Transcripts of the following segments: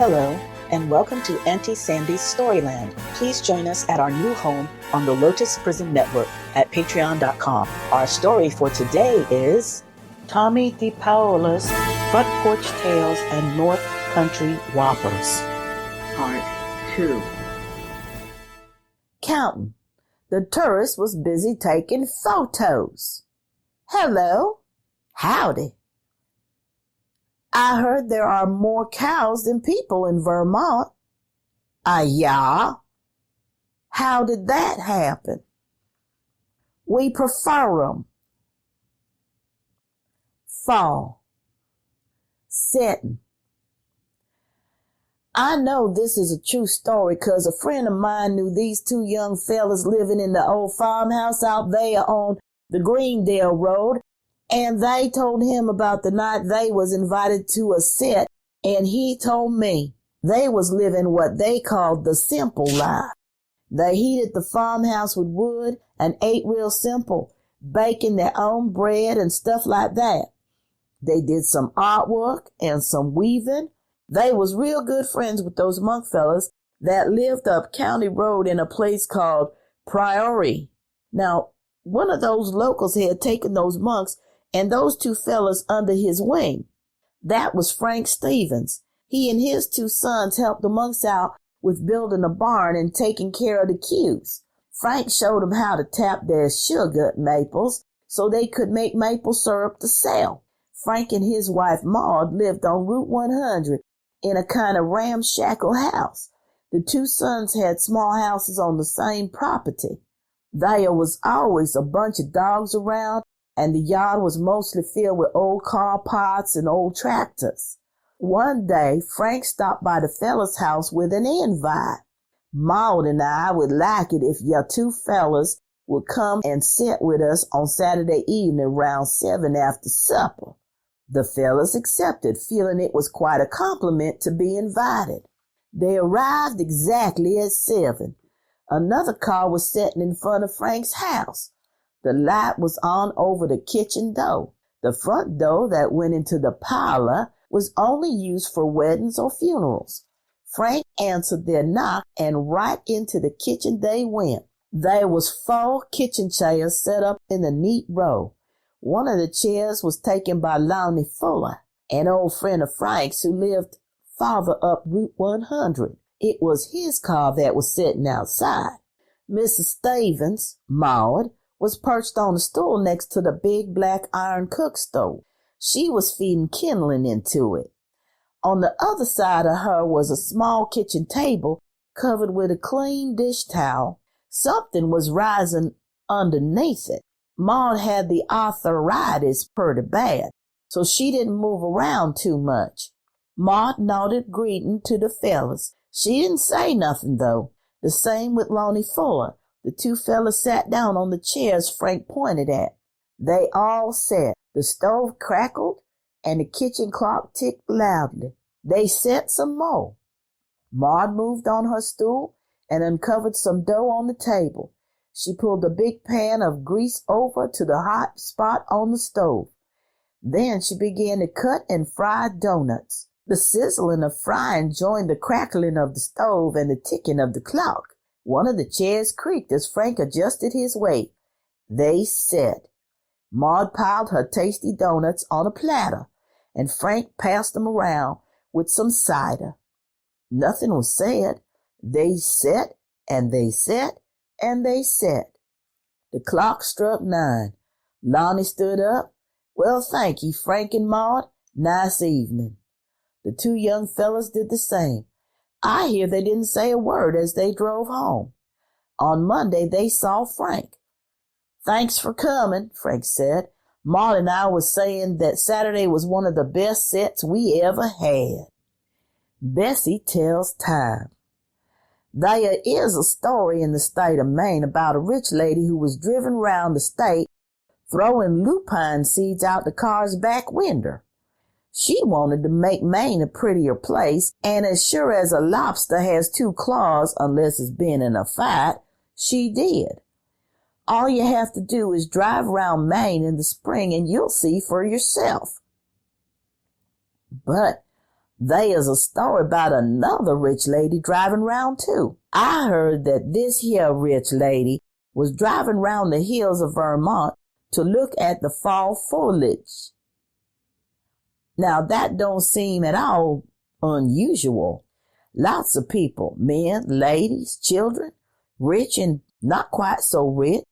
Hello, and welcome to Auntie Sandy's Storyland. Please join us at our new home on the Lotus Prison Network at patreon.com. Our story for today is Tommy DePaola's Front Porch Tales and North Country Whoppers. Part 2. Counting. The tourist was busy taking photos. Hello. Howdy. I heard there are more cows than people in Vermont. Yeah? How did that happen? We prefer 'em. Fall. Setting. I know this is a true story 'cause a friend of mine knew these two young fellas living in the old farmhouse out there on the Greendale Road, and they told him about the night they was invited to a set, and he told me they was living what they called the simple life. They heated the farmhouse with wood and ate real simple, baking their own bread and stuff like that. They did some artwork and some weaving. They was real good friends with those monk fellas that lived up County Road in a place called Priory. Now, one of those locals had taken those monks and those two fellas under his wing. That was Frank Stevens. He and his two sons helped the monks out with building a barn and taking care of the cues. Frank showed them how to tap their sugar maples so they could make maple syrup to sell. Frank and his wife Maud lived on Route 100 in a kind of ramshackle house. The two sons had small houses on the same property. There was always a bunch of dogs around, and the yard was mostly filled with old car parts and old tractors. One day, Frank stopped by the fella's house with an invite. Maud and I would like it if your two fellas would come and sit with us on Saturday evening around 7 after supper. The fellas accepted, feeling it was quite a compliment to be invited. They arrived exactly at 7. Another car was sitting in front of Frank's house. The light was on over the kitchen door. The front door that went into the parlor was only used for weddings or funerals. Frank answered their knock, and right into the kitchen they went. There was 4 kitchen chairs set up in a neat row. One of the chairs was taken by Lonnie Fuller, an old friend of Frank's who lived farther up Route 100. It was his car that was sitting outside. Mrs. Stevens, Maud, was perched on a stool next to the big black iron cook stove. She was feeding kindling into it. On the other side of her was a small kitchen table covered with a clean dish towel. Something was rising underneath it. Maud had the arthritis pretty bad, so she didn't move around too much. Maud nodded greeting to the fellas. She didn't say nothing, though. The same with Lonnie Fuller. The two fellas sat down on the chairs Frank pointed at. They all sat. The stove crackled, and the kitchen clock ticked loudly. They sat some more. Maud moved on her stool and uncovered some dough on the table. She pulled a big pan of grease over to the hot spot on the stove. Then she began to cut and fry donuts. The sizzling of frying joined the crackling of the stove and the ticking of the clock. One of the chairs creaked as Frank adjusted his weight. They sat. Maud piled her tasty donuts on a platter, and Frank passed them around with some cider. Nothing was said. They sat, and they sat, and they sat. The clock struck 9. Lonnie stood up. Well, thank you, Frank and Maud. Nice evening. The two young fellas did the same. I hear they didn't say a word as they drove home. On Monday, they saw Frank. Thanks for coming, Frank said. Maud and I was saying that Saturday was one of the best sets we ever had. Bessie tells time. There is a story in the state of Maine about a rich lady who was driven round the state throwing lupine seeds out the car's back window. She wanted to make Maine a prettier place, and as sure as a lobster has 2 claws unless it's been in a fight, she did. All you have to do is drive around Maine in the spring and you'll see for yourself. But There's a story about another rich lady driving round too. I heard that this here rich lady was driving round the hills of Vermont to look at the fall foliage. Now that don't seem at all unusual. Lots of people, men, ladies, children, rich and not quite so rich,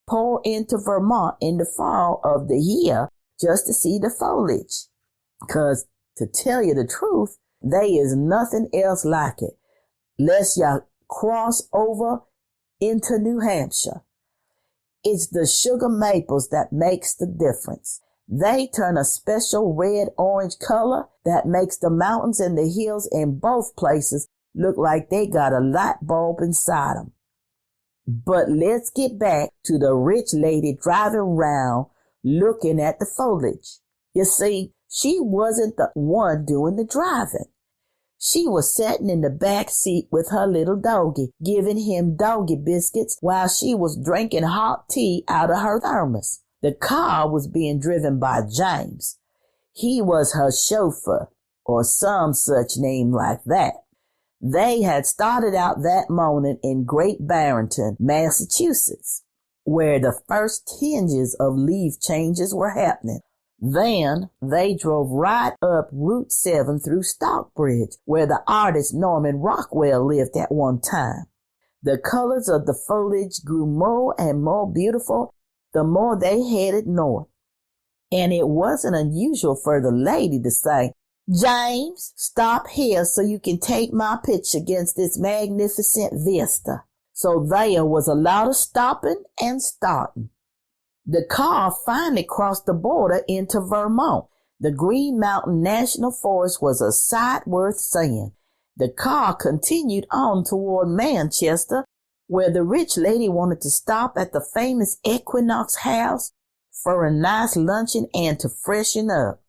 pour into Vermont in the fall of the year just to see the foliage. 'Cause to tell you the truth, there is nothing else like it, lest you cross over into New Hampshire. It's the sugar maples that makes the difference. They turn a special red-orange color that makes the mountains and the hills in both places look like they got a light bulb inside them. But let's get back to the rich lady driving around looking at the foliage. You see, she wasn't the one doing the driving. She was sitting in the back seat with her little doggy, giving him doggy biscuits while she was drinking hot tea out of her thermos. The car was being driven by James. He was her chauffeur, or some such name like that. They had started out that morning in Great Barrington, Massachusetts, where the first tinges of leaf changes were happening. Then they drove right up Route 7 through Stockbridge, where the artist Norman Rockwell lived at one time. The colors of the foliage grew more and more beautiful the more they headed north. And it wasn't unusual for the lady to say, "James, stop here so you can take my picture against this magnificent vista." So there was a lot of stopping and starting. The car finally crossed the border into Vermont. The Green Mountain National Forest was a sight worth seeing. The car continued on toward Manchester, where the rich lady wanted to stop at the famous Equinox House for a nice luncheon and to freshen up.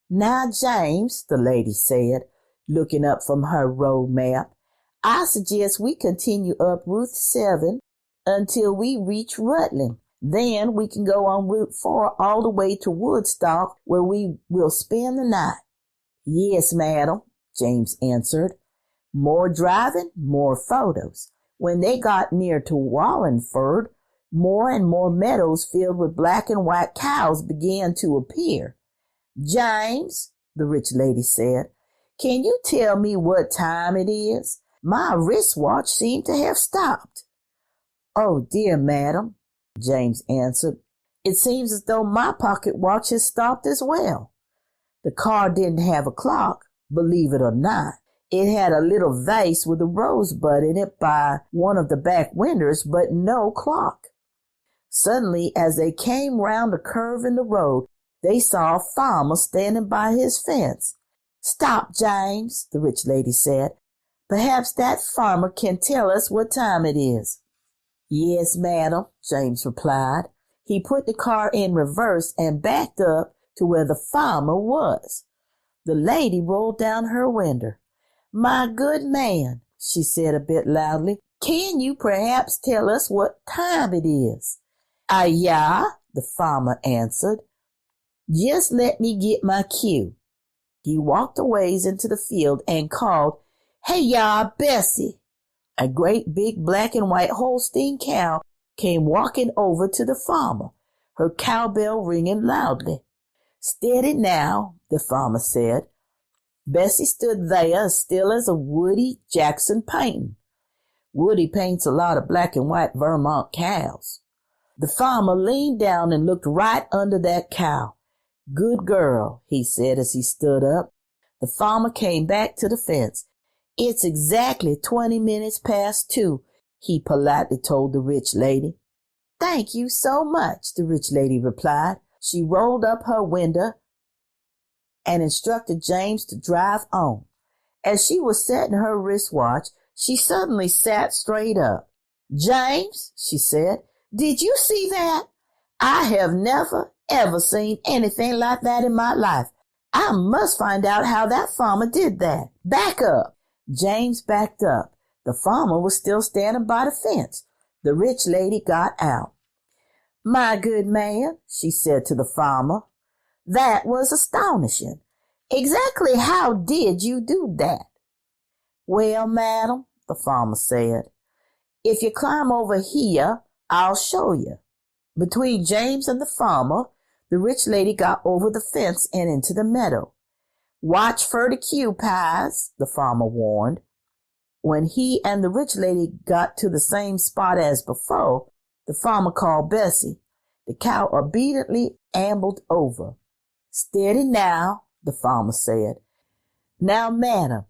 "Now, James," the lady said, looking up from her road map, "I suggest we continue up Route 7 until we reach Rutland. Then we can go on Route 4 all the way to Woodstock, where we will spend the night." "Yes, madam," James answered. More driving, more photos. When they got near to Wallingford, more and more meadows filled with black and white cows began to appear. "James," the rich lady said, "can you tell me what time it is? My wristwatch seemed to have stopped." "Oh, dear, madam," James answered, "it seems as though my pocket watch has stopped as well." The car didn't have a clock, believe it or not. It had a little vase with a rosebud in it by one of the back windows, but no clock. Suddenly, as they came round a curve in the road, they saw a farmer standing by his fence. "Stop, James," the rich lady said. "Perhaps that farmer can tell us what time it is." "Yes, madam," James replied. He put the car in reverse and backed up to where the farmer was. The lady rolled down her window. "My good man," she said a bit loudly, "can you perhaps tell us what time it is?" "Yeah," the farmer answered. "Just let me get my cue." He walked a ways into the field and called, "Hey, ya, Bessie." A great big black and white Holstein cow came walking over to the farmer, her cowbell ringing loudly. "Steady now," the farmer said. Bessie stood there as still as a Woody Jackson painting. Woody paints a lot of black and white Vermont cows. The farmer leaned down and looked right under that cow. "Good girl," he said as he stood up. The farmer came back to the fence. "It's exactly 20 minutes past 2, he politely told the rich lady. "Thank you so much," the rich lady replied. She rolled up her window and instructed James to drive on. As she was setting her wristwatch, she suddenly sat straight up. "James," she said, "did you see that? I have never, ever seen anything like that in my life. I must find out how that farmer did that. Back up." James backed up. The farmer was still standing by the fence. The rich lady got out. "My good man," she said to the farmer, "that was astonishing. Exactly how did you do that? Well, madam, the farmer said, if you climb over here, I'll show you. Between James and the farmer, the rich lady got over the fence and into the meadow. Watch for the cue pies, the farmer warned. When he and the rich lady got to the same spot as before, the farmer called Bessie. The cow obediently ambled over. Steady now, the farmer said. Now, madam,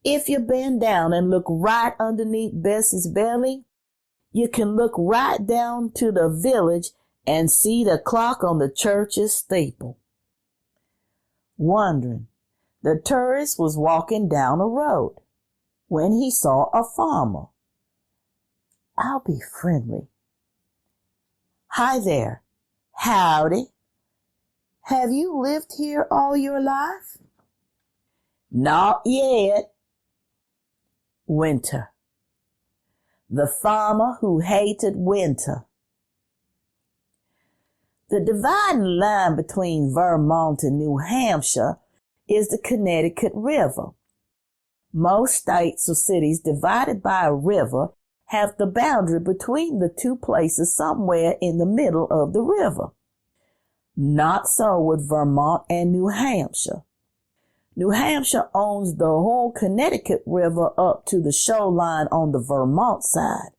if you bend down and look right underneath Bessie's belly, you can look right down to the village and see the clock on the church's steeple. Wondering, the tourist was walking down a road when he saw a farmer. I'll be friendly. Hi there. Howdy. Have you lived here all your life? Not yet. Winter. The farmer who hated winter. The dividing line between Vermont and New Hampshire is the Connecticut River. Most states or cities divided by a river have the boundary between the two places somewhere in the middle of the river. Not so with Vermont and New Hampshire. New Hampshire owns the whole Connecticut River up to the shoreline on the Vermont side.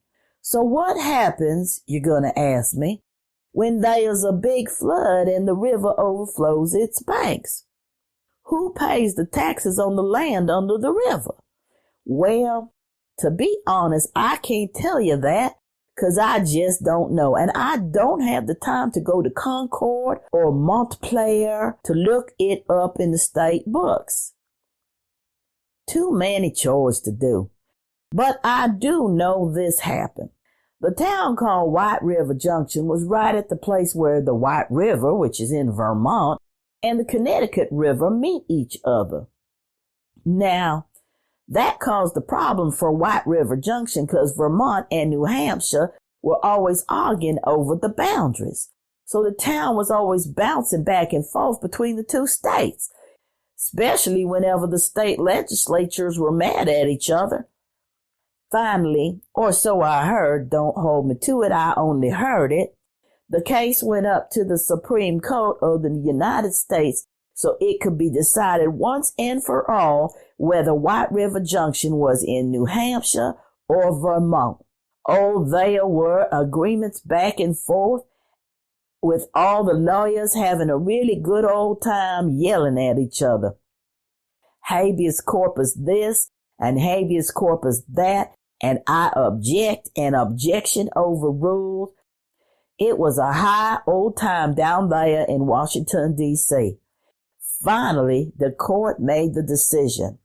So what happens, you're going to ask me, when there's a big flood and the river overflows its banks? Who pays the taxes on the land under the river? Well, to be honest, I can't tell you that because I just don't know. And I don't have the time to go to Concord or Montpelier to look it up in the state books. Too many chores to do. But I do know this happened. The town called White River Junction was right at the place where the White River, which is in Vermont, and the Connecticut River meet each other. Now, that caused a problem for White River Junction because Vermont and New Hampshire were always arguing over the boundaries. So the town was always bouncing back and forth between the two states, especially whenever the state legislatures were mad at each other. Finally, or so I heard, don't hold me to it, I only heard it, the case went up to the Supreme Court of the United States so it could be decided once and for all whether White River Junction was in New Hampshire or Vermont. Oh, there were agreements back and forth, with all the lawyers having a really good old time yelling at each other. Habeas corpus this and habeas corpus that, and I object and objection overruled. It was a high old time down there in Washington, D.C. Finally, the court made the decision.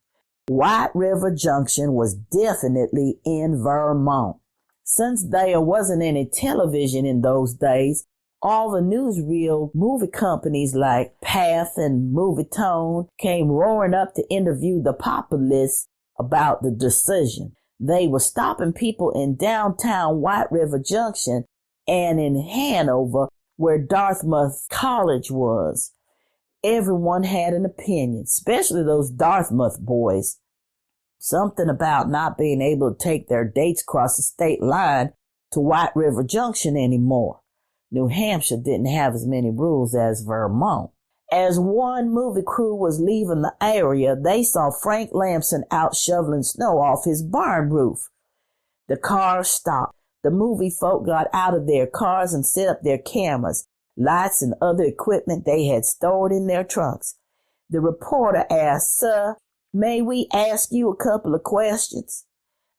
White River Junction was definitely in Vermont. Since there wasn't any television in those days, all the newsreel movie companies like Path and Movietone came roaring up to interview the populace about the decision. They were stopping people in downtown White River Junction and in Hanover, where Dartmouth College was. Everyone had an opinion, especially those Dartmouth boys. Something about not being able to take their dates across the state line to White River Junction anymore. New Hampshire didn't have as many rules as Vermont. As one movie crew was leaving the area, they saw Frank Lamson out shoveling snow off his barn roof. The car stopped. The movie folk got out of their cars and set up their cameras, lights, and other equipment they had stored in their trunks. The reporter asked, "Sir, may we ask you a couple of questions?"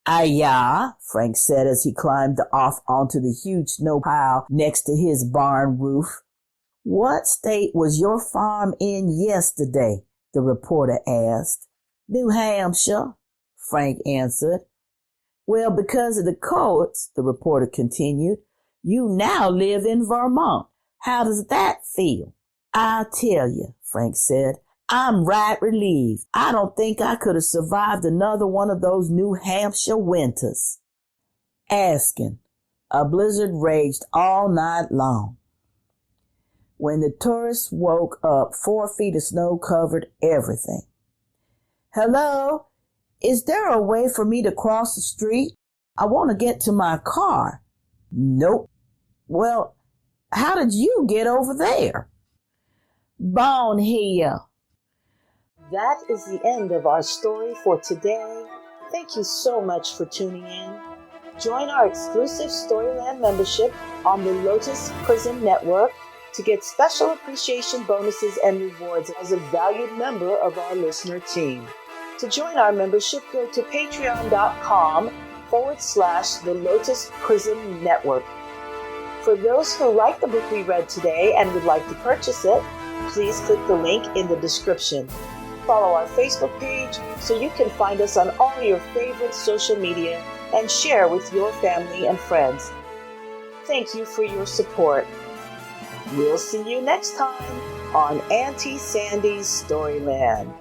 "Yeah," Frank said as he climbed off onto the huge snow pile next to his barn roof. "What state was your farm in yesterday?" the reporter asked. "New Hampshire," Frank answered. "Well, because of the courts," the reporter continued, "you now live in Vermont. How does that feel?" "I'll tell you," Frank said, "I'm right relieved. I don't think I could have survived another one of those New Hampshire winters." Asking. A blizzard raged all night long. when the tourists woke up. 4 feet of snow covered everything. Hello? Is there a way for me to cross the street? I want to get to my car. Nope. Well, how did you get over there? Born here. That is the end of our story for today. Thank you so much for tuning in. Join our exclusive Storyland membership on the Lotus Prison Network to get special appreciation bonuses and rewards as a valued member of our listener team. To join our membership, go to patreon.com/the Lotus Prison Network. For those who like the book we read today and would like to purchase it, please click the link in the description. Follow our Facebook page so you can find us on all your favorite social media and share with your family and friends. Thank you for your support. We'll see you next time on Auntie Sandy's Storyland.